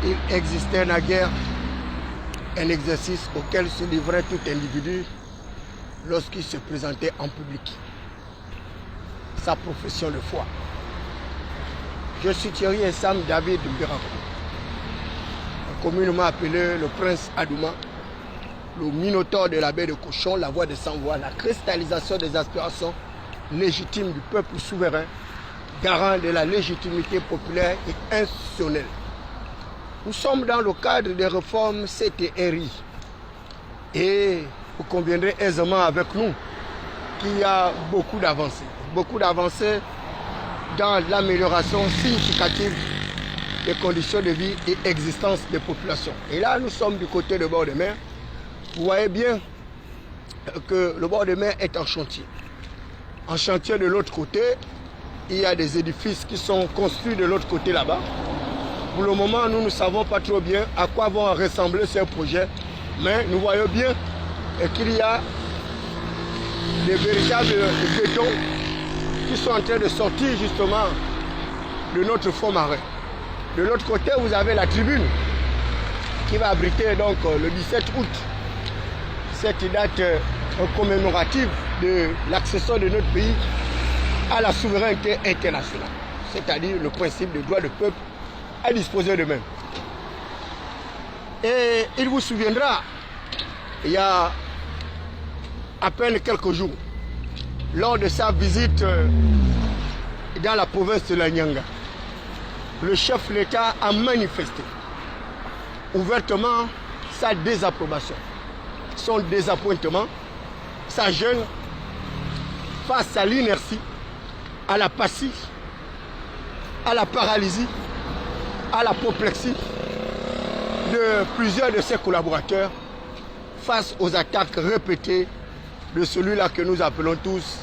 il existait naguère un exercice auquel se livrait tout individu lorsqu'il se présentait en public. Sa profession de foi. Je suis Thierry Essam David Mbirako, communément appelé le prince Adouma, le minotaure de la baie de Cochon, la voix des sans-voix, la cristallisation des aspirations légitimes du peuple souverain, garant de la légitimité populaire et institutionnelle. Nous sommes dans le cadre des réformes CTRI et vous conviendrez aisément avec nous qu'il y a beaucoup d'avancées dans l'amélioration significative des conditions de vie et existence des populations. Et là, nous sommes du côté de bord de mer. Vous voyez bien que le bord de mer est en chantier. En chantier de l'autre côté, il y a des édifices qui sont construits de l'autre côté là-bas. Pour le moment, nous ne savons pas trop bien à quoi vont ressembler ces projets, mais nous voyons bien qu'il y a des véritables bétons qui sont en train de sortir justement de notre fond marin. De l'autre côté, vous avez la tribune qui va abriter donc le 17 août cette date commémorative de l'accession de notre pays à la souveraineté internationale, c'est-à-dire le principe du droit du peuple à disposer d'eux-mêmes. Et il vous souviendra, il y a à peine quelques jours, lors de sa visite dans la province de la Nyanga, le chef de l'État a manifesté ouvertement sa désapprobation, son désappointement, sa gêne face à l'inertie, à la l'apathie, à la paralysie, à l'apoplexie de plusieurs de ses collaborateurs face aux attaques répétées de celui-là que nous appelons tous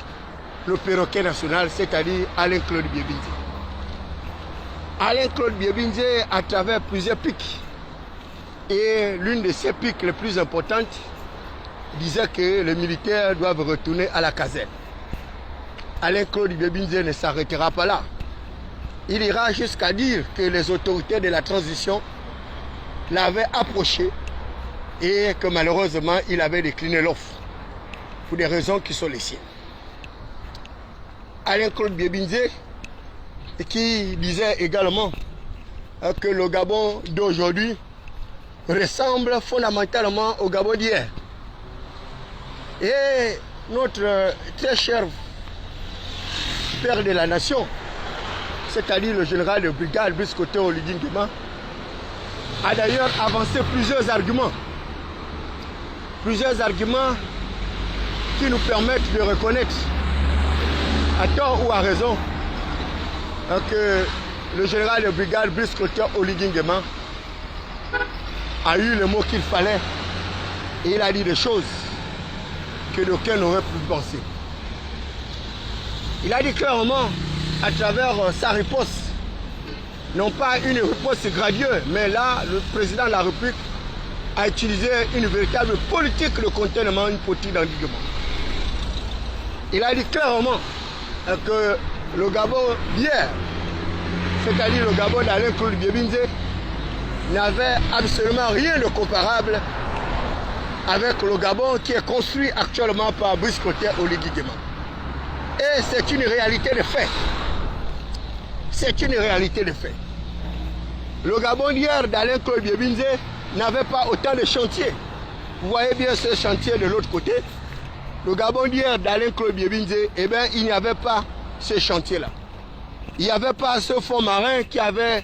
le perroquet national, c'est-à-dire Alain-Claude Biebinze. Alain-Claude Biebinze, à travers plusieurs pics, et l'une de ces pics les plus importantes disait que les militaires doivent retourner à la caserne. Alain-Claude Biebinze ne s'arrêtera pas là. Il ira jusqu'à dire que les autorités de la transition l'avaient approché et que malheureusement, il avait décliné l'offre pour des raisons qui sont les siennes. Alain-Claude Biebinze qui disait également que le Gabon d'aujourd'hui ressemble fondamentalement au Gabon d'hier. Et notre très cher père de la nation, c'est-à-dire le général de brigade Brice Koté Oligui Nguema, a d'ailleurs avancé plusieurs arguments qui nous permettent de reconnaître, à tort ou à raison, que le général de brigade Brice Koté Oligui Nguema a eu le mot qu'il fallait et il a dit des choses que d'aucuns n'auraient pu penser. Il a dit clairement, à travers sa riposte, non pas une riposte gradieuse, mais là, le président de la République a utilisé une véritable politique de contournement, une politique d'endiguement. Il a dit clairement que le Gabon d'hier, c'est-à-dire le Gabon d'Alain-Claude Biebinze, n'avait absolument rien de comparable avec le Gabon qui est construit actuellement par Brice Koté Oligui Nguema. Et c'est une réalité de fait. C'est une réalité de fait. Le Gabon d'hier d'Alain-Claude Biebinze n'avait pas autant de chantiers. Vous voyez bien ce chantier de l'autre côté. Le Gabon d'hier d'Alain-Claude Biebinze, eh bien, il n'y avait pas ce chantier-là. Il n'y avait pas ce fond marin qui avait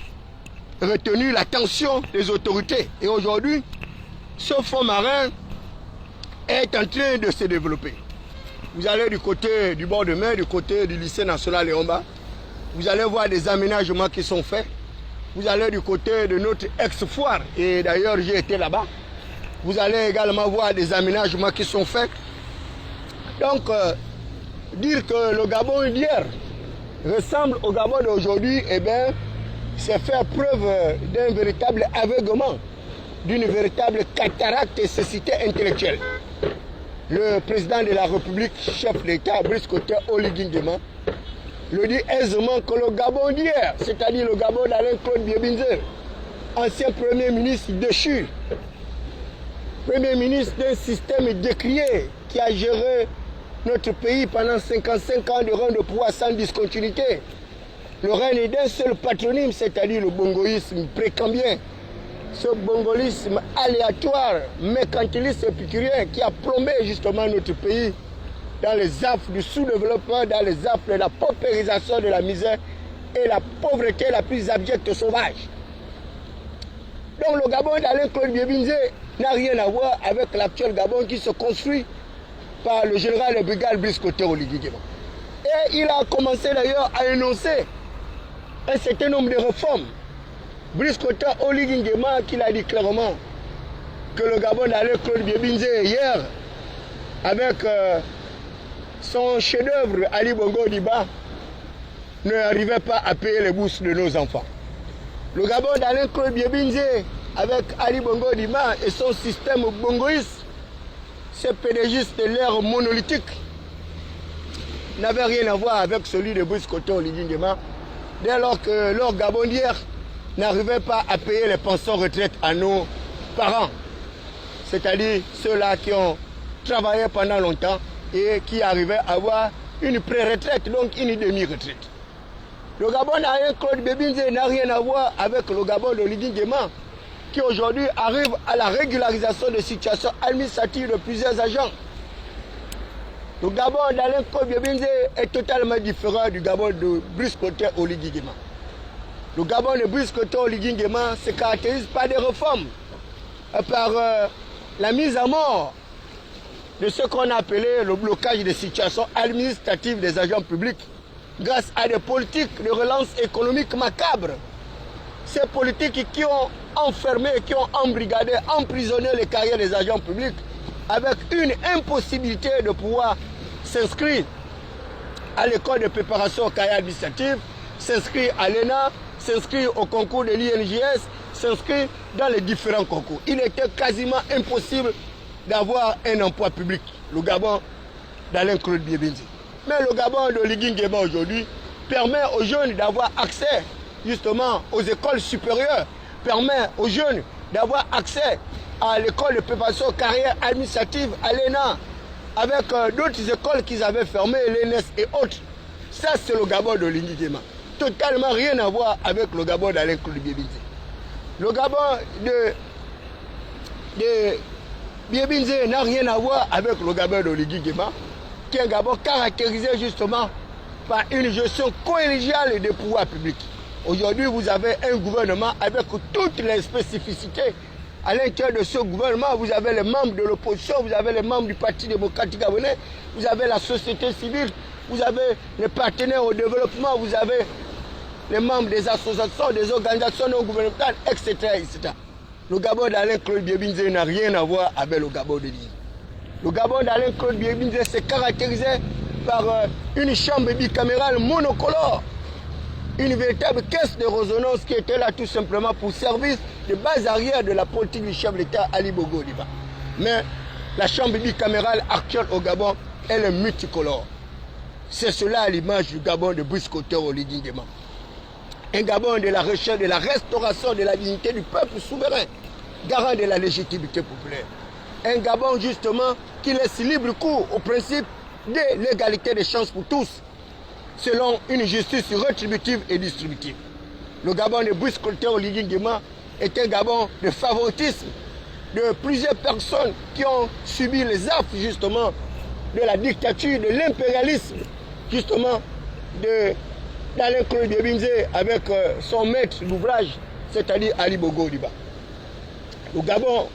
retenu l'attention des autorités. Et aujourd'hui, ce fond marin est en train de se développer. Vous allez du côté du bord de mer, du côté du lycée national Léomba, vous allez voir des aménagements qui sont faits. Vous allez du côté de notre ex-foire, et d'ailleurs j'ai été là-bas. Vous allez également voir des aménagements qui sont faits. Donc, dire que le Gabon d'hier ressemble au Gabon d'aujourd'hui, eh bien, c'est faire preuve d'un véritable aveuglement, d'une véritable cataracte et cécité intellectuelle. Le président de la République, chef d'État, Brice Koté Oligui Nguema, le dit aisément que le Gabon d'hier, c'est-à-dire le Gabon d'Alain-Claude Biebinze, ancien Premier ministre déchu, Premier ministre d'un système décrié qui a géré notre pays pendant 55 ans de règne de pouvoir sans discontinuité. Le règne d'un seul patronyme, c'est-à-dire le bongoïsme précambien. Ce bongoïsme aléatoire, mercantiliste épicurien qui a plombé justement notre pays dans les affres du sous-développement, dans les affres de la paupérisation, de la misère et la pauvreté la plus abjecte sauvage. Donc le Gabon d'Alain Claude Biebinze n'a rien à voir avec l'actuel Gabon qui se construit par le général de brigade Brice Clotaire Oligui Nguema. Et il a commencé d'ailleurs à énoncer un certain nombre de réformes. Brice Clotaire Oligui Nguema qui l'a dit clairement que le Gabon d'Alain Claude Biebinze hier, avec son chef-d'œuvre Ali Bongo Diba, n'arrivait pas à payer les bourses de nos enfants. Le Gabon d'Alain Claude Biebinze avec Ali Bongo Diba et son système bongoïste, ces pédégistes de l'ère monolithique, n'avaient rien à voir avec celui de Brice Clotaire Oligui Nguema, dès lors que leur Gabon d'hier n'arrivait pas à payer les pensions retraite à nos parents, c'est-à-dire ceux-là qui ont travaillé pendant longtemps et qui arrivaient à avoir une pré-retraite, donc une demi-retraite. Le Gabon d'Alain Claude Biebinze n'a rien à voir avec le Gabon d'Oligui Nguema, qui aujourd'hui arrive à la régularisation de situations administratives de plusieurs agents. Le Gabon d'Alain Claude Biebinze est totalement différent du Gabon de Brice Clotaire Oligui Nguema. Le Gabon de Brice Clotaire Oligui Nguema se caractérise par des réformes, par la mise à mort de ce qu'on a appelé le blocage des situations administratives des agents publics grâce à des politiques de relance économique macabres. Ces politiques qui ont enfermé, qui ont embrigadé, emprisonné les carrières des agents publics avec une impossibilité de pouvoir s'inscrire à l'école de préparation aux carrières administratives, s'inscrire à l'ENA, s'inscrire au concours de l'INJS, s'inscrire dans les différents concours. Il était quasiment impossible d'avoir un emploi public, le Gabon d'Alain Claude Biebinze. Mais le Gabon d'Oligui Nguema aujourd'hui permet aux jeunes d'avoir accès justement aux écoles supérieures, permet aux jeunes d'avoir accès à l'école de préparation carrière administrative, à l'ENA, avec d'autres écoles qu'ils avaient fermées, l'ENS et autres. Ça, c'est le Gabon d'Oligui Nguema. Totalement rien à voir avec le Gabon d'Alain Claude Biebinze. Le Gabon de Biebinze n'a rien à voir avec le Gabon d'Oligui Nguema, qui est un Gabon caractérisé justement par une gestion collégiale des pouvoirs publics. Aujourd'hui, vous avez un gouvernement avec toutes les spécificités. À l'intérieur de ce gouvernement, vous avez les membres de l'opposition, vous avez les membres du Parti démocratique gabonais, vous avez la société civile, vous avez les partenaires au développement, vous avez les membres des associations, des organisations non gouvernementales, etc. etc. Le Gabon d'Alain Claude Biebinze n'a rien à voir avec le Gabon de l'île. Le Gabon d'Alain Claude Biebinze s'est caractérisé par une chambre bicamérale monocolore, une véritable caisse de résonance qui était là tout simplement pour service de base arrière de la politique du chef de l'État Ali Bongo Diba. Mais la chambre bicamérale actuelle au Gabon, elle est multicolore. C'est cela à l'image du Gabon de Brice Clotaire Oligui Nguema. Un Gabon de la recherche, de la restauration de la dignité du peuple souverain, garant de la légitimité populaire. Un Gabon justement qui laisse libre cours au principe de l'égalité des chances pour tous, selon une justice rétributive et distributive. Le Gabon de Brice Clotaire Oligui Nguema est un Gabon de favoritisme de plusieurs personnes qui ont subi les affres justement de la dictature, de l'impérialisme justement d'Alain Claude Biebinze avec son maître d'ouvrage, c'est-à-dire Ali Bongo Diba. Le Gabon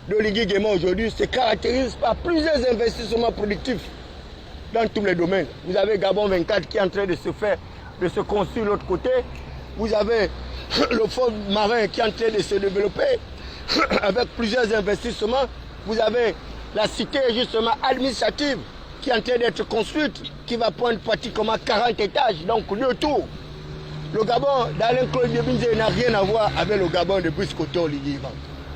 d'Oligui Nguema aujourd'hui se caractérise par plusieurs investissements productifs dans tous les domaines. Vous avez Gabon 24 qui est en train de se faire, de se construire de l'autre côté. Vous avez le fonds marin qui est en train de se développer avec plusieurs investissements. Vous avez la cité justement administrative qui est en train d'être construite, qui va prendre pratiquement 40 étages, donc le tour. Le Gabon d'Alain Claude Biebinze n'a rien à voir avec le Gabon de Brice Clotaire Oligui Nguema.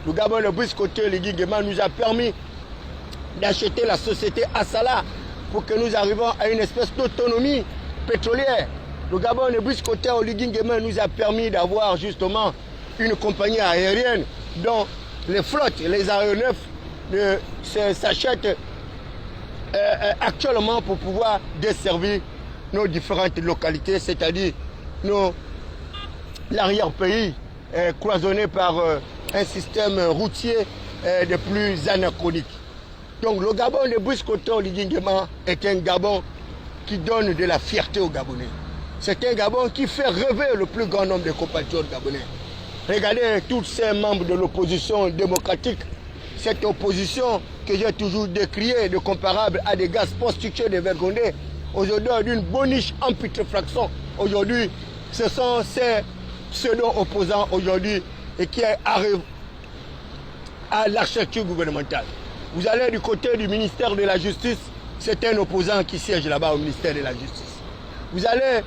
Le Gabon de Brice Clotaire Oligui Nguema nous a permis d'acheter la société Assala pour que nous arrivions à une espèce d'autonomie pétrolière. Le Gabon de Brice Clotaire Oligui Nguema nous a permis d'avoir justement une compagnie aérienne dont les flottes, les aéronefs s'achètent actuellement pour pouvoir desservir nos différentes localités, c'est-à-dire l'arrière-pays cloisonné par un système routier des plus anachroniques. Donc le Gabon de Brice Cotton Oligui Nguema est un Gabon qui donne de la fierté aux Gabonais. C'est un Gabon qui fait rêver le plus grand nombre de compatriotes gabonais. Regardez tous ces membres de l'opposition démocratique, cette opposition que j'ai toujours décriée, de comparable à des gaz prostitués de Vergondé, aujourd'hui d'une boniche en putréfaction. Aujourd'hui, ce sont ces pseudo-opposants aujourd'hui et qui arrivent à l'architecture gouvernementale. Vous allez du côté du ministère de la Justice, c'est un opposant qui siège là-bas au ministère de la Justice. Vous allez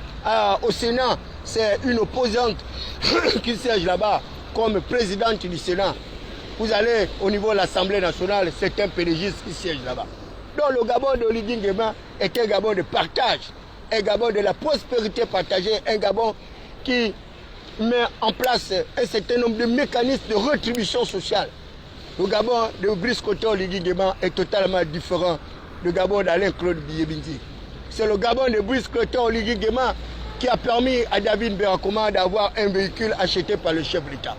au Sénat, c'est une opposante qui siège là-bas comme présidente du Sénat. Vous allez au niveau de l'Assemblée nationale, c'est un pédégiste qui siège là-bas. Donc le Gabon de Oligui Nguema est un Gabon de partage, un Gabon de la prospérité partagée, un Gabon qui met en place un certain nombre de mécanismes de rétribution sociale. Le Gabon de Brice Cotton Oligui Nguema est totalement différent du Gabon d'Alain-Claude Biye-Bindji. C'est le Gabon de Brice Cotton Oligui Nguema qui a permis à David Berakoma d'avoir un véhicule acheté par le chef de l'État.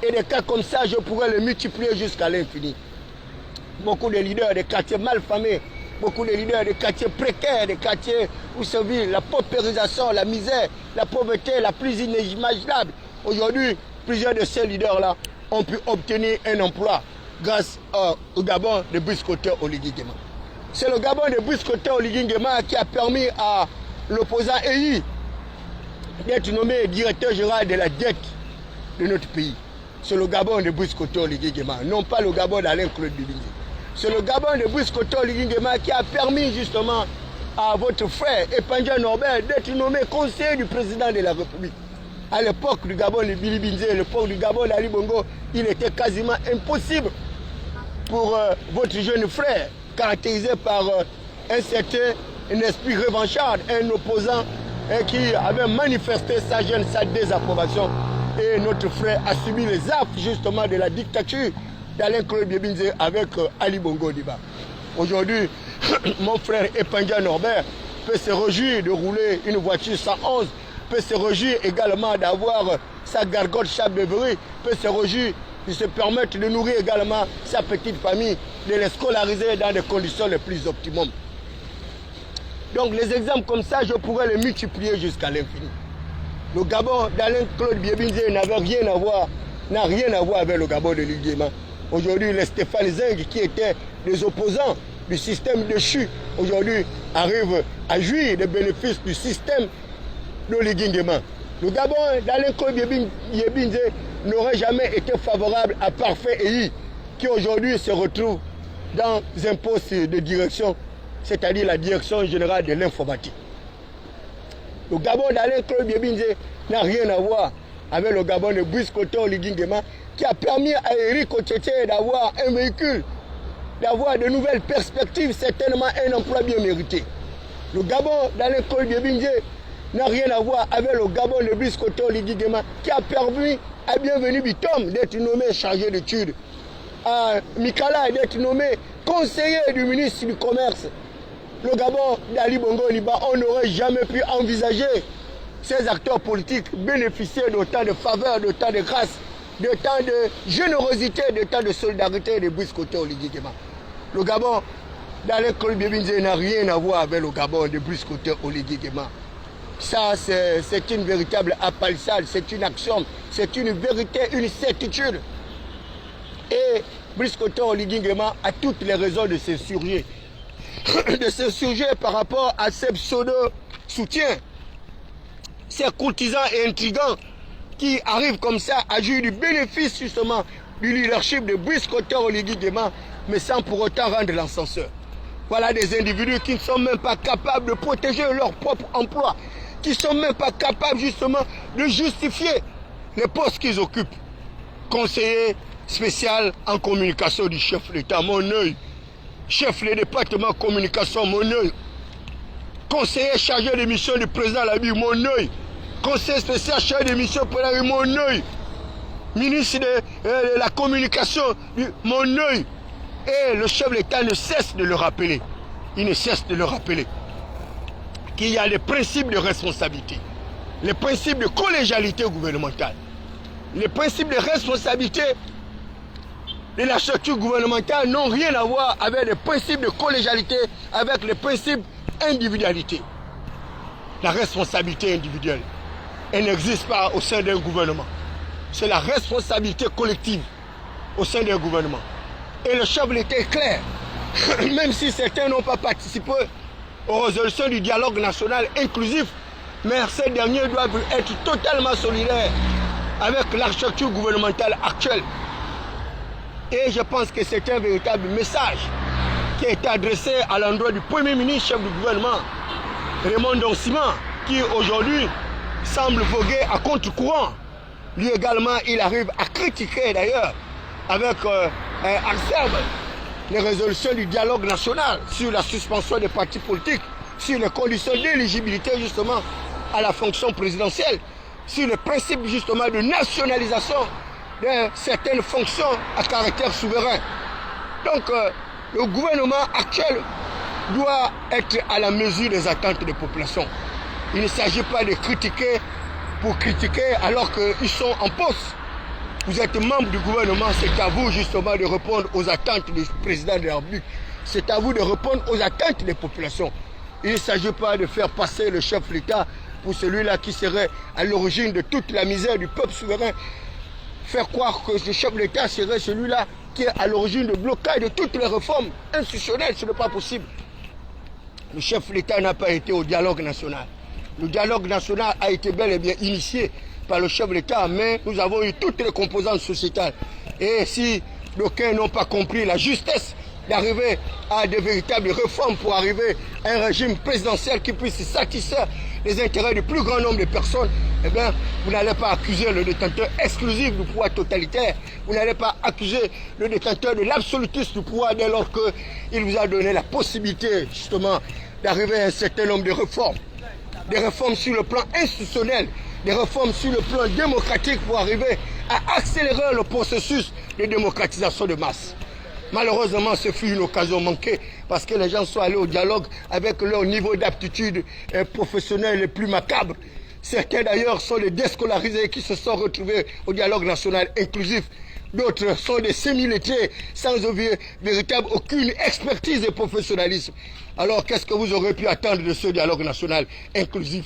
Et des cas comme ça, je pourrais le multiplier jusqu'à l'infini. Beaucoup de leaders des quartiers malfamés, beaucoup de leaders des quartiers précaires, des quartiers où se vit la paupérisation, la misère, la pauvreté la plus inimaginable. Aujourd'hui, plusieurs de ces leaders-là ont pu obtenir un emploi grâce au Gabon de Brice Cotton Oligui Nguema. C'est le Gabon de Brice Cotton Oligui Nguema qui a permis à l'opposant EI d'être nommé directeur général de la dette de notre pays. C'est le Gabon de Brice Cotton Oligui Nguema, non pas le Gabon d'Alain-Claude Biye-Bindji. C'est le Gabon de Brice Cotton Oligui Nguema qui a permis justement à votre frère Epanja Norbert d'être nommé conseiller du président de la République. À l'époque du Gabon de Biye-Bindji, à l'époque du Gabon d'Ali Bongo, il était quasiment impossible pour votre jeune frère, caractérisé par un certain esprit revanchard, un opposant qui avait manifesté sa désapprobation. Et notre frère a subi les affres justement de la dictature d'Alain-Claude Biye-Bindji avec Ali Bongo Diba. Aujourd'hui, mon frère Epanja Norbert peut se réjouir de rouler une voiture 111, peut se réjouir également d'avoir sa gargote Chabéverie, peut se réjouir de se permettre de nourrir également sa petite famille, de les scolariser dans des conditions les plus optimum. Donc les exemples comme ça, je pourrais les multiplier jusqu'à l'infini. Le Gabon d'Alain-Claude Biye-Bindji n'a rien à voir avec le Gabon de Oligui Nguema. Aujourd'hui, les Stéphane Zeng, qui étaient des opposants du système déchu, aujourd'hui arrivent à jouir des bénéfices du système d'Oligui Nguema. Le Gabon d'Alain-Claude Biye-Bindji n'aurait jamais été favorable à Parfait EI, qui aujourd'hui se retrouve dans un poste de direction, c'est-à-dire la direction générale de l'informatique. Le Gabon d'Alain-Claude Biye-Bindji n'a rien à voir avec le Gabon de Brice Cotton Oligui Nguema, qui a permis à Éric Oteté d'avoir un véhicule, d'avoir de nouvelles perspectives, certainement un emploi bien mérité. Le Gabon d'Alain-Claude Biye-Bindji n'a rien à voir avec le Gabon de Brice Cotton Oligui Nguema, qui a permis à Bienvenu Bitom d'être nommé chargé d'études, à Mikala d'être nommé conseiller du ministre du Commerce. Le Gabon d'Ali Bongo Liba, on n'aurait jamais pu envisager ces acteurs politiques bénéficier d'autant de faveurs, d'autant de grâce, d'autant de générosité, d'autant de solidarité de Brice Cotton Oligui Nguema. Le Gabon d'Alain-Claude Biye-Bindji n'a rien à voir avec le Gabon de Brice Cotton Oligui Nguema. Ça, c'est une véritable apalissade, c'est une action, c'est une vérité, une certitude. Et Brice Cotton Oligui Nguema a toutes les raisons de s'insurger. De s'insurger par rapport à ces pseudo-soutiens, ces courtisans et intrigants qui arrivent comme ça à jouir du bénéfice justement du leadership de Brice Cotton Oligui Nguema, mais sans pour autant rendre l'ascenseur. Voilà des individus qui ne sont même pas capables de protéger leur propre emploi, qui ne sont même pas capables justement de justifier les postes qu'ils occupent. Conseiller spécial en communication du chef de l'État, mon œil. Chef du département communication, mon œil. Conseiller chargé de mission du président Labi, mon œil. Conseiller spécial chargé de mission pour la mon œil. ministre de la communication, mon œil. Et le chef de l'État ne cesse de le rappeler. Il ne cesse de le rappeler. Qu'il y a des principes de responsabilité, les principes de collégialité gouvernementale, les principes de responsabilité de la structure gouvernementale n'ont rien à voir avec les principes de collégialité, avec les principes d'individualité. La responsabilité individuelle, elle n'existe pas au sein d'un gouvernement. C'est la responsabilité collective au sein d'un gouvernement. Et le chef de l'État est clair, même si certains n'ont pas participé aux résolutions du dialogue national inclusif, mais ces derniers doivent être totalement solidaires avec l'architecture gouvernementale actuelle. Et je pense que c'est un véritable message qui a été adressé à l'endroit du Premier ministre, chef du gouvernement, Raymond Donciman, qui aujourd'hui semble voguer à contre-courant. Lui également, il arrive à critiquer d'ailleurs avec acerbe les résolutions du dialogue national sur la suspension des partis politiques, sur les conditions d'éligibilité justement à la fonction présidentielle, sur le principe justement de nationalisation de certaines fonctions à caractère souverain. Donc le gouvernement actuel doit être à la mesure des attentes des populations. Il ne s'agit pas de critiquer pour critiquer alors qu'ils sont en poste. Vous êtes membre du gouvernement, c'est à vous justement de répondre aux attentes du président de la République. C'est à vous de répondre aux attentes des populations. Il ne s'agit pas de faire passer le chef de l'État pour celui-là qui serait à l'origine de toute la misère du peuple souverain. Faire croire que ce chef de l'État serait celui-là qui est à l'origine de blocage de toutes les réformes institutionnelles, ce n'est pas possible. Le chef de l'État n'a pas été au dialogue national. Le dialogue national a été bel et bien initié par le chef de l'État, mais nous avons eu toutes les composantes sociétales. Et si d'aucuns n'ont pas compris la justesse d'arriver à de véritables réformes pour arriver à un régime présidentiel qui puisse satisfaire les intérêts du plus grand nombre de personnes, eh bien, vous n'allez pas accuser le détenteur exclusif du pouvoir totalitaire, vous n'allez pas accuser le détenteur de l'absolutisme du pouvoir dès lors qu'il vous a donné la possibilité justement d'arriver à un certain nombre de réformes. Des réformes sur le plan institutionnel, des réformes sur le plan démocratique pour arriver à accélérer le processus de démocratisation de masse. Malheureusement, ce fut une occasion manquée parce que les gens sont allés au dialogue avec leur niveau d'aptitude professionnelle le plus macabre. Certains d'ailleurs sont des déscolarisés qui se sont retrouvés au dialogue national inclusif. D'autres sont des semi-lettrés sans véritable aucune expertise et professionnalisme. Alors qu'est-ce que vous aurez pu attendre de ce dialogue national inclusif?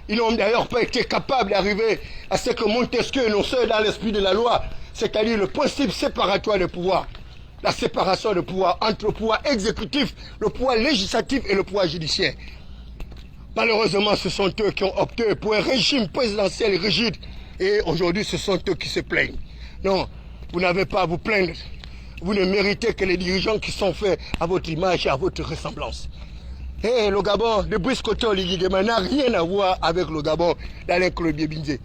Ils n'ont d'ailleurs pas été capables d'arriver à ce que Montesquieu énonçait dans l'esprit de la loi, c'est-à-dire le principe séparatoire des pouvoirs. La séparation des pouvoirs entre le pouvoir exécutif, le pouvoir législatif et le pouvoir judiciaire. Malheureusement, ce sont eux qui ont opté pour un régime présidentiel rigide et aujourd'hui, ce sont eux qui se plaignent. Non, vous n'avez pas à vous plaindre. Vous ne méritez que les dirigeants qui sont faits à votre image et à votre ressemblance. Et le Gabon de Brice Oligui Nguema n'a rien à voir avec le Gabon d'Alain-Claude Bié-Binzé.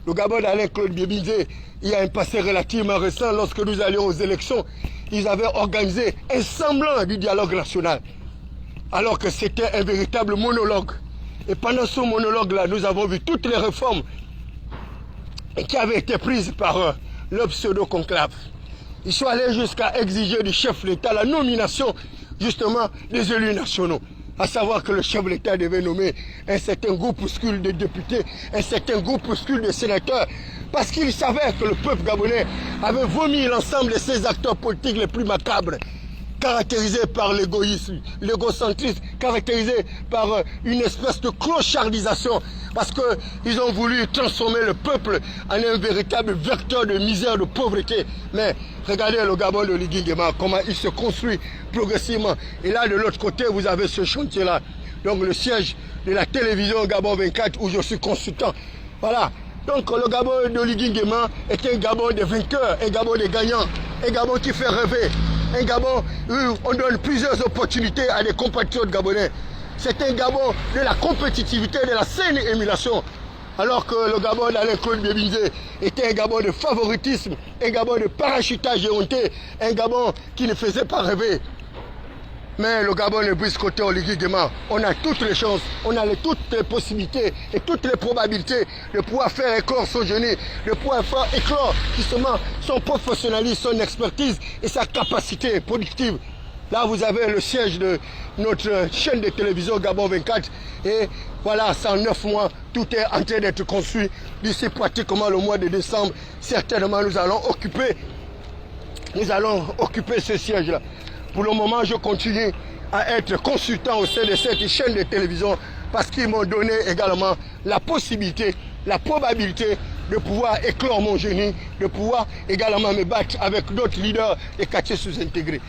Le Gabon d'Alain-Claude Bié-Binzé, il y a un passé relativement récent, lorsque nous allions aux élections, ils avaient organisé un semblant du dialogue national, alors que c'était un véritable monologue. Et pendant ce monologue-là, nous avons vu toutes les réformes qui avaient été prises par le pseudo-conclave. Ils sont allés jusqu'à exiger du chef de l'État la nomination, justement, des élus nationaux. À savoir que le chef de l'État devait nommer un certain groupuscule de députés, un certain groupuscule de sénateurs, parce qu'il savait que le peuple gabonais avait vomi l'ensemble de ses acteurs politiques les plus macabres, caractérisés par l'égoïsme, l'égocentrisme, caractérisés par une espèce de clochardisation, parce qu'ils ont voulu transformer le peuple en un véritable vecteur de misère, de pauvreté. Mais regardez le Gabon de Oligui Nguema, comment il se construit progressivement. Et là, de l'autre côté, vous avez ce chantier-là. Donc le siège de la télévision Gabon 24, où je suis consultant. Voilà. Donc le Gabon d'Oligui Nguema est un Gabon de vainqueurs, un Gabon de gagnants, un Gabon qui fait rêver, un Gabon où on donne plusieurs opportunités à des compatriotes gabonais. C'est un Gabon de la compétitivité, de la saine émulation. Alors que le Gabon d'Alain-Claude Bié-Binzé était un Gabon de favoritisme, un Gabon de parachutage éhonté, un Gabon qui ne faisait pas rêver. Mais le Gabon ne brise côté Oligui Nguema. On a toutes les chances, on a toutes les possibilités et toutes les probabilités de pouvoir faire éclore son génie, de pouvoir faire éclore justement son professionnalisme, son expertise et sa capacité productive. Là, vous avez le siège de notre chaîne de télévision Gabon 24 et voilà, c'est en 9 mois, tout est en train d'être construit. D'ici pratiquement le mois de décembre, certainement nous allons occuper ce siège-là. Pour le moment, je continue à être consultant au sein de cette chaîne de télévision parce qu'ils m'ont donné également la possibilité, la probabilité de pouvoir éclore mon génie, de pouvoir également me battre avec d'autres leaders des quartiers sous-intégrés.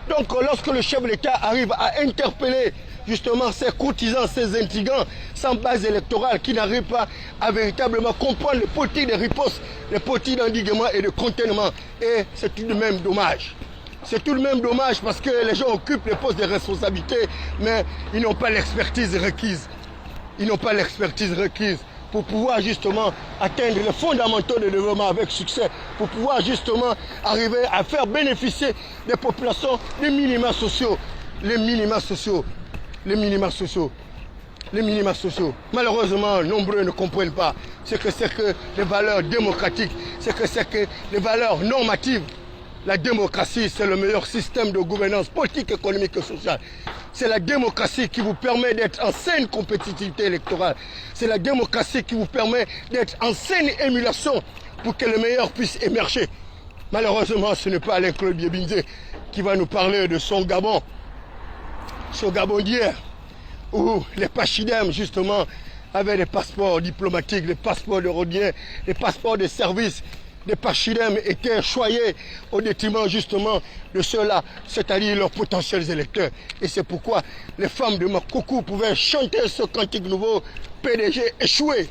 Donc, lorsque le chef de l'État arrive à interpeller justement ces courtisans, ces intrigants sans base électorale qui n'arrivent pas à véritablement comprendre les politiques de riposte, les politiques d'endiguement et de contentement, et c'est tout de même dommage. C'est tout de même dommage parce que les gens occupent les postes de responsabilité, mais ils n'ont pas l'expertise requise. Ils n'ont pas l'expertise requise pour pouvoir justement atteindre les fondamentaux de développement avec succès, pour pouvoir justement arriver à faire bénéficier des populations des minima sociaux. Les minima sociaux. Les minima sociaux. Les minima sociaux. Malheureusement, nombreux ne comprennent pas ce que c'est que les valeurs démocratiques, ce que c'est que les valeurs normatives. La démocratie, c'est le meilleur système de gouvernance politique, économique et sociale. C'est la démocratie qui vous permet d'être en saine compétitivité électorale. C'est la démocratie qui vous permet d'être en saine émulation pour que le meilleur puisse émerger. Malheureusement, ce n'est pas Alain Claude Biebinze qui va nous parler de son Gabon. Son Gabon d'hier, où les Pachidem, justement, avaient des passeports diplomatiques, des passeports de rhodien, des passeports de service. Les Pachidem étaient choyés au détriment justement de ceux-là, c'est-à-dire leurs potentiels électeurs. Et c'est pourquoi les femmes de Makoukou pouvaient chanter ce cantique nouveau, PDG échoué.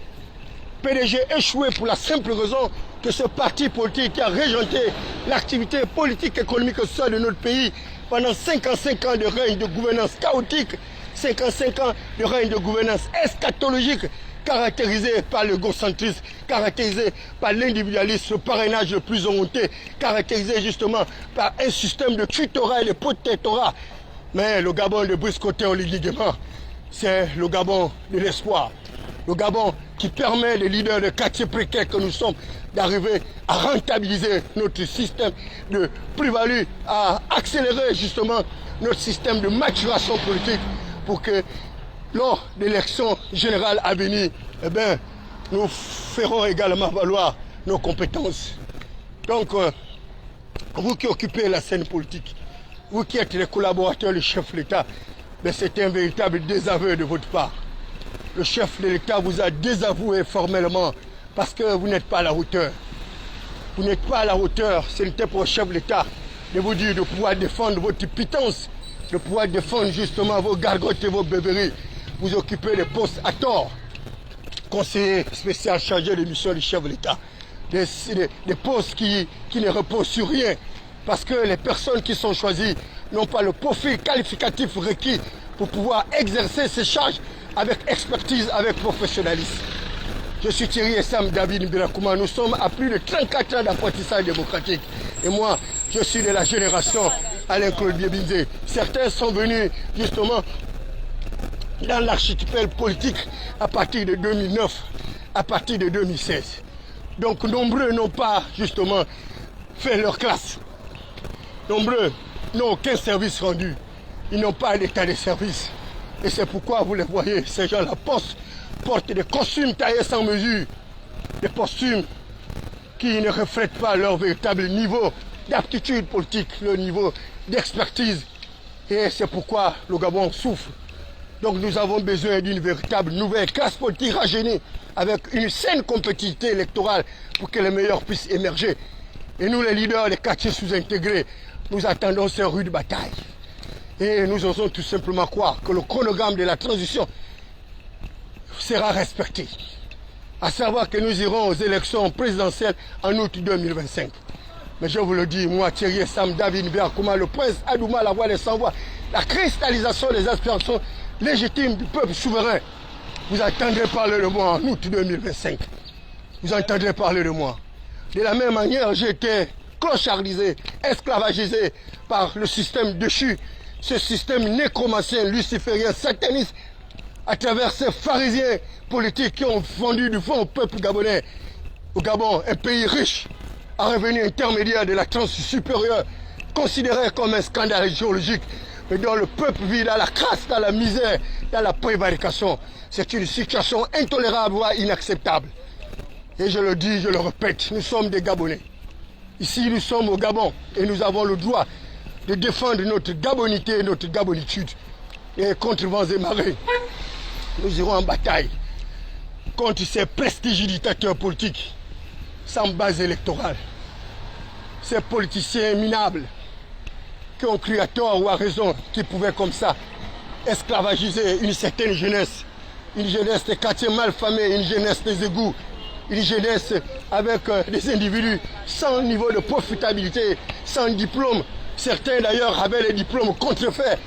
PDG échoué pour la simple raison que ce parti politique qui a régenté l'activité politique, économique et sociale de notre pays pendant 55 ans de règne de gouvernance chaotique, 55 ans de règne de gouvernance eschatologique, caractérisé par l'égocentrisme, caractérisé par l'individualisme, le parrainage le plus honté, caractérisé justement par un système de tutorat et de protectorat. Mais le Gabon de Brice Côté Oligui Nguema, c'est le Gabon de l'espoir. Le Gabon qui permet les leaders de quartiers précaires que nous sommes d'arriver à rentabiliser notre système de plus-value, à accélérer justement notre système de maturation politique pour que lors de l'élection générale à venir, eh bien, nous ferons également valoir nos compétences. Donc, vous qui occupez la scène politique, vous qui êtes les collaborateurs du chef de l'État, c'est un véritable désaveu de votre part. Le chef de l'État vous a désavoué formellement parce que vous n'êtes pas à la hauteur. Vous n'êtes pas à la hauteur, ce n'était pour le chef de l'État de vous dire de pouvoir défendre votre pitance, de pouvoir défendre justement vos gargotes et vos bébéries. Vous occupez des postes à tort. Conseiller spécial chargé de mission du chef de l'État. Des postes qui ne reposent sur rien. Parce que les personnes qui sont choisies n'ont pas le profil qualificatif requis pour pouvoir exercer ces charges avec expertise, avec professionnalisme. Je suis Thierry Essam David Mbirakouma. Nous sommes à plus de 34 ans d'apprentissage démocratique. Et moi, je suis de la génération Alain Claude Biebinze. Certains sont venus justement dans l'archipel politique à partir de 2009, à partir de 2016. Donc nombreux n'ont pas justement fait leur classe. Nombreux n'ont aucun service rendu. Ils n'ont pas d'état de service. Et c'est pourquoi vous les voyez, ces gens-là portent des costumes taillés sans mesure. Des costumes qui ne reflètent pas leur véritable niveau d'aptitude politique, leur niveau d'expertise. Et c'est pourquoi le Gabon souffre. Donc nous avons besoin d'une véritable nouvelle classe politique rajeunie avec une saine compétitivité électorale pour que les meilleurs puissent émerger. Et nous, les leaders des quartiers sous-intégrés, nous attendons ces rudes batailles. Et nous osons tout simplement croire que le chronogramme de la transition sera respecté. À savoir que nous irons aux élections présidentielles en août 2025. Mais je vous le dis, moi, Thierry Essam David Mbirakouma, le prince Adouma, la voix des sans-voix, la cristallisation des aspirations légitimes du peuple souverain. Vous entendrez parler de moi en août 2025. Vous entendrez parler de moi. De la même manière, j'ai été clochardisé, esclavagisé par le système déchu. ce système nécromancien, luciférien, sataniste, à travers ces pharisiens politiques qui ont vendu du vent au peuple gabonais, au Gabon, un pays riche, à revenu intermédiaire de la tranche supérieure, considéré comme un scandale géologique, mais dont le peuple vit dans la crasse, dans la misère, dans la prévarication. C'est une situation intolérable, voire inacceptable. Et je le dis, je le répète, nous sommes des Gabonais. Ici, nous sommes au Gabon et nous avons le droit de défendre notre gabonité et notre gabonitude. Et contre vents et marées, nous irons en bataille contre ces prestidigitateurs politiques sans base électorale. Ces politiciens minables qui ont cru à tort ou à raison qu'ils pouvaient comme ça esclavagiser une certaine jeunesse, une jeunesse des quartiers mal famés, une jeunesse des égouts, une jeunesse avec des individus sans niveau de profitabilité, sans diplôme. Certains d'ailleurs avaient les diplômes contrefaits,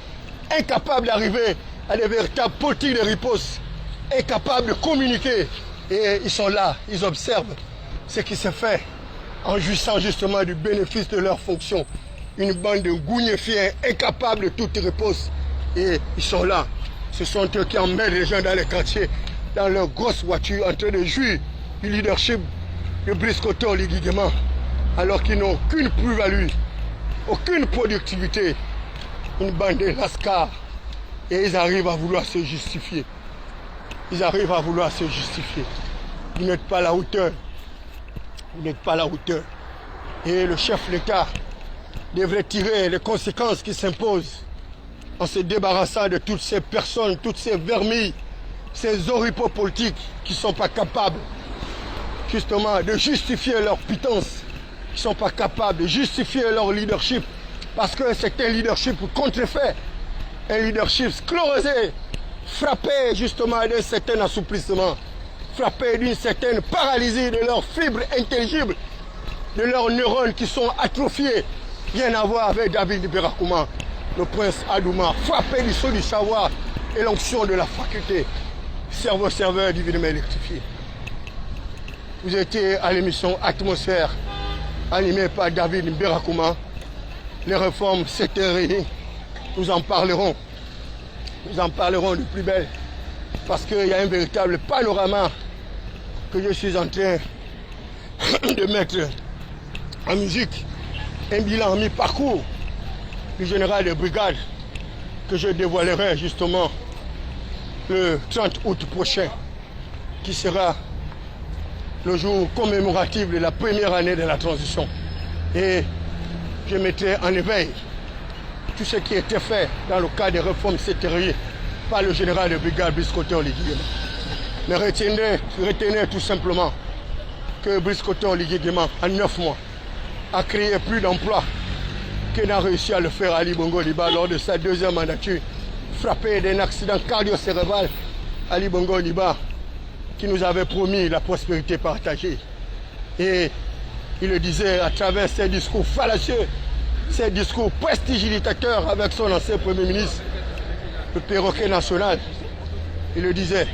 incapables d'arriver à des véritables politiques de riposte, incapables de communiquer. Et ils sont là, ils observent ce qui se fait en jouissant justement du bénéfice de leur fonction. Une bande de gougnéfiens incapables de toute riposte. Et ils sont là. Ce sont eux qui emmènent les gens dans les quartiers, dans leurs grosses voitures, en train de jouir du leadership de Brice Koto Oligui Nguema, alors qu'ils n'ont aucune plus-value, aucune productivité. Une bande de lascars. Et ils arrivent à vouloir se justifier. Ils arrivent à vouloir se justifier. Vous n'êtes pas à la hauteur. Vous n'êtes pas à la hauteur. Et le chef de l'État devrait tirer les conséquences qui s'imposent en se débarrassant de toutes ces personnes, toutes ces vermilles, ces oripeaux politiques qui ne sont pas capables justement de justifier leur pitance, qui ne sont pas capables de justifier leur leadership, parce que c'est un leadership contrefait, un leadership sclérosé, frappé justement d'un certain assouplissement, frappé d'une certaine paralysie de leurs fibres intelligibles, de leurs neurones qui sont atrophiés. Rien à voir avec David Berakouma, le prince Adouma, frappé du sceau du savoir et l'onction de la faculté, cerveau-serveur divinement électrifié. Vous étiez à l'émission Atmosphère, animée par David Berakouma. Les réformes s'étaient. Nous en parlerons. Nous en parlerons de plus belle. Parce qu'il y a un véritable panorama que je suis en train de mettre en musique. Un bilan mi-parcours du général de brigade que je dévoilerai justement le 30 août prochain, qui sera le jour commémoratif de la première année de la transition. Et je mettrai en éveil tout ce qui était fait dans le cadre des réformes sétériées par le général de brigade Brice Koto Oligui Nguema. Mais retenez tout simplement que Brice Koto Oligui Nguema, en 9 mois, a créé plus d'emplois que n'a réussi à le faire Ali Bongo Ondimba lors de sa deuxième mandature, frappé d'un accident cardio-cérébral. Ali Bongo Ondimba, qui nous avait promis la prospérité partagée. Et il le disait à travers ses discours fallacieux, ses discours prestidigitateurs avec son ancien Premier ministre, le perroquet national. Il le disait,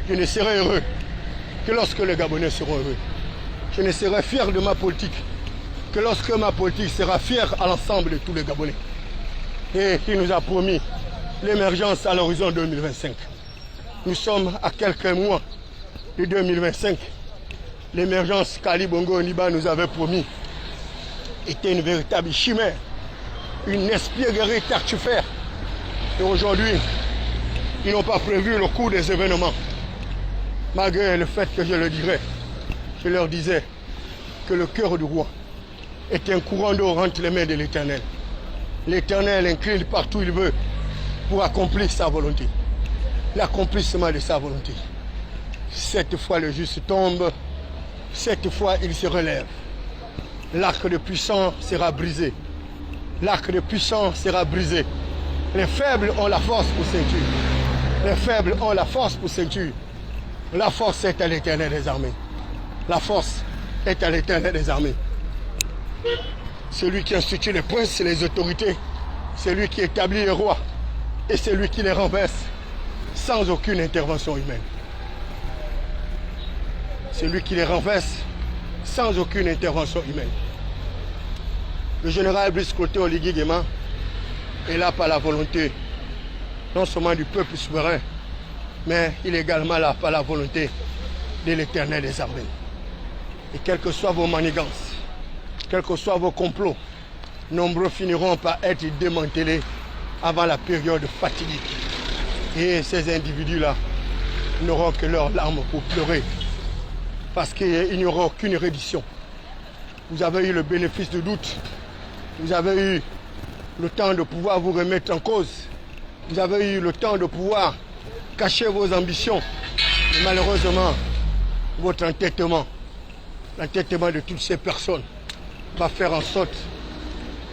je ne serai heureux que lorsque les Gabonais seront heureux. Je ne serai fier de ma politique que lorsque ma politique sera fière à l'ensemble de tous les Gabonais. Et qui nous a promis l'émergence à l'horizon 2025. Nous sommes à quelques mois de 2025. L'émergence qu'Ali Bongo Ondimba nous avait promis était une véritable chimère, une espièglerie tartuffaire. Et aujourd'hui, ils n'ont pas prévu le cours des événements. Malgré le fait que je le dirais, je leur disais que le cœur du roi est un courant d'eau entre les mains de l'Éternel. L'Éternel incline partout où il veut pour accomplir sa volonté. L'accomplissement de sa volonté. Cette fois le juste tombe, cette fois il se relève. L'arc de puissance sera brisé. L'arc de puissance sera brisé. Les faibles ont la force pour ceinture. Les faibles ont la force pour ceinture. La force est à l'Éternel des armées. La force est à l'Éternel des armées. Celui qui institue les princes et les autorités, c'est lui qui établit les rois et c'est lui qui les renverse sans aucune intervention humaine. C'est lui qui les renverse sans aucune intervention humaine. Le général Brice Koto Oligui Nguema est là par la volonté non seulement du peuple souverain, mais il est également là par la volonté de l'Éternel des armées. Et quelles que soient vos manigances, quels que soient vos complots, nombreux finiront par être démantelés avant la période fatidique. Et ces individus-là n'auront que leurs larmes pour pleurer, parce qu'il n'y aura aucune reddition. Vous avez eu le bénéfice du doute, vous avez eu le temps de pouvoir vous remettre en cause, vous avez eu le temps de pouvoir cacher vos ambitions. Mais malheureusement, votre entêtement, l'entêtement de toutes ces personnes, va faire en sorte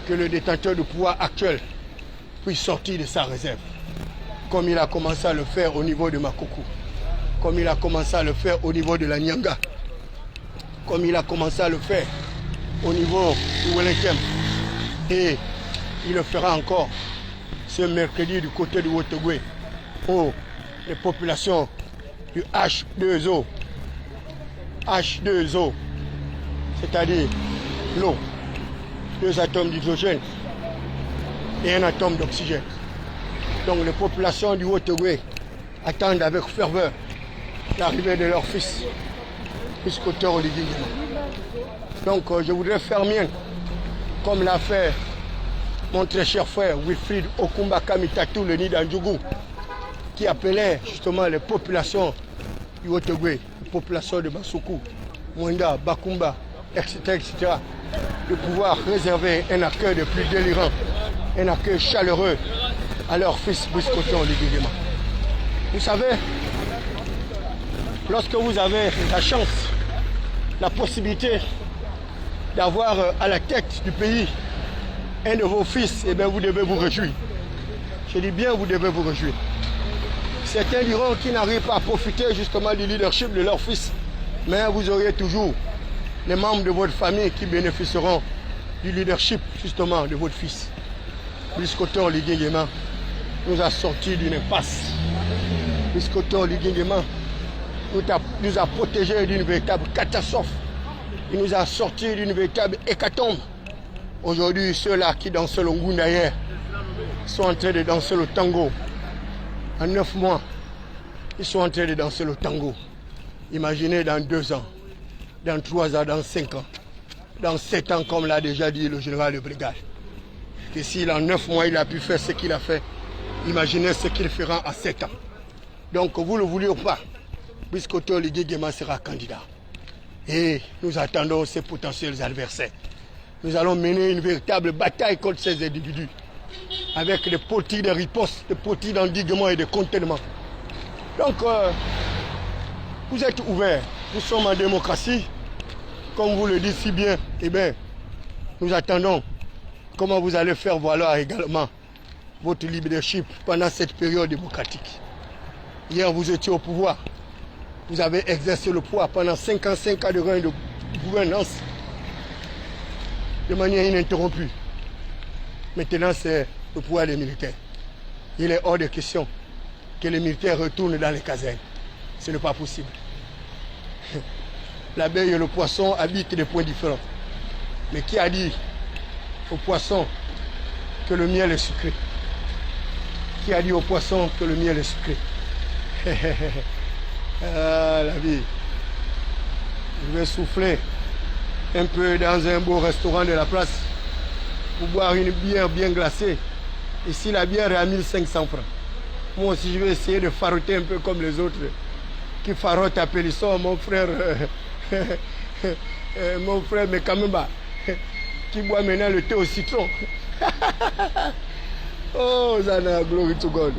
que le détenteur du pouvoir actuel puisse sortir de sa réserve, comme il a commencé à le faire au niveau de Makoko, comme il a commencé à le faire au niveau de la Nyanga, comme il a commencé à le faire au niveau de Wellington. Et il le fera encore ce mercredi du côté de Wotogwe, où les populations du H2O, c'est-à-dire l'eau, 2 atomes d'hydrogène et 1 atome d'oxygène. Donc les populations du Wotogwe attendent avec ferveur l'arrivée de leur fils, Biscotter Oligui Nguema. Donc je voudrais faire mien, comme l'a fait mon très cher frère Wilfried Okumba Kamitatou, le nid d'Andjougou, qui appelait justement les populations du Wotogwe, les populations de Basoukou, Mwenda, Bakumba, etc., etc., de pouvoir réserver un accueil de plus délirant, un accueil chaleureux à leur fils Biscotter Oligui Nguema. Vous savez, lorsque vous avez la chance, la possibilité d'avoir à la tête du pays un de vos fils, eh bien vous devez vous réjouir. Je dis bien, vous devez vous réjouir. Certains diront qu'ils n'arrivent pas à profiter justement du leadership de leur fils, mais vous aurez toujours les membres de votre famille qui bénéficieront du leadership justement de votre fils. Biscotter Oligui Nguema nous a sortis d'une impasse. Biscotter Oligui Nguema nous a protégés d'une véritable catastrophe. Il nous a sortis d'une véritable hécatombe. Aujourd'hui, ceux-là qui dansent le Ngundayer sont en train de danser le tango. En 9 mois, ils sont en train de danser le tango. Imaginez dans 2 ans, dans 3 ans, dans 5 ans, dans 7 ans, comme l'a déjà dit le général de brigade. Que s'il en 9 mois, il a pu faire ce qu'il a fait, imaginez ce qu'il fera à 7 ans. Donc, vous le voulez ou pas, Biscotter Oligui Nguema sera candidat. Et nous attendons ces potentiels adversaires. Nous allons mener une véritable bataille contre ces individus, avec des politiques de riposte, des politiques d'endiguement et de contentement. Donc, vous êtes ouverts. Nous sommes en démocratie. Comme vous le dites si bien, eh bien, nous attendons comment vous allez faire valoir également votre leadership pendant cette période démocratique. Hier, vous étiez au pouvoir. Vous avez exercé le pouvoir pendant 55 ans de règne de gouvernance de manière ininterrompue. Maintenant, c'est le pouvoir des militaires. Il est hors de question que les militaires retournent dans les casernes. Ce n'est pas possible. L'abeille et le poisson habitent des points différents. Mais qui a dit au poisson que le miel est sucré? Qui a dit au poisson que le miel est sucré? Ah, la vie. Je vais souffler un peu dans un beau restaurant de la place pour boire une bière bien glacée. Ici, la bière est à 1500 francs. Moi aussi, je vais essayer de faroter un peu comme les autres qui farotent à Pélisson, mon frère, mon frère Mekamemba, qui boit maintenant le thé au citron. Oh, Zana, glory to God.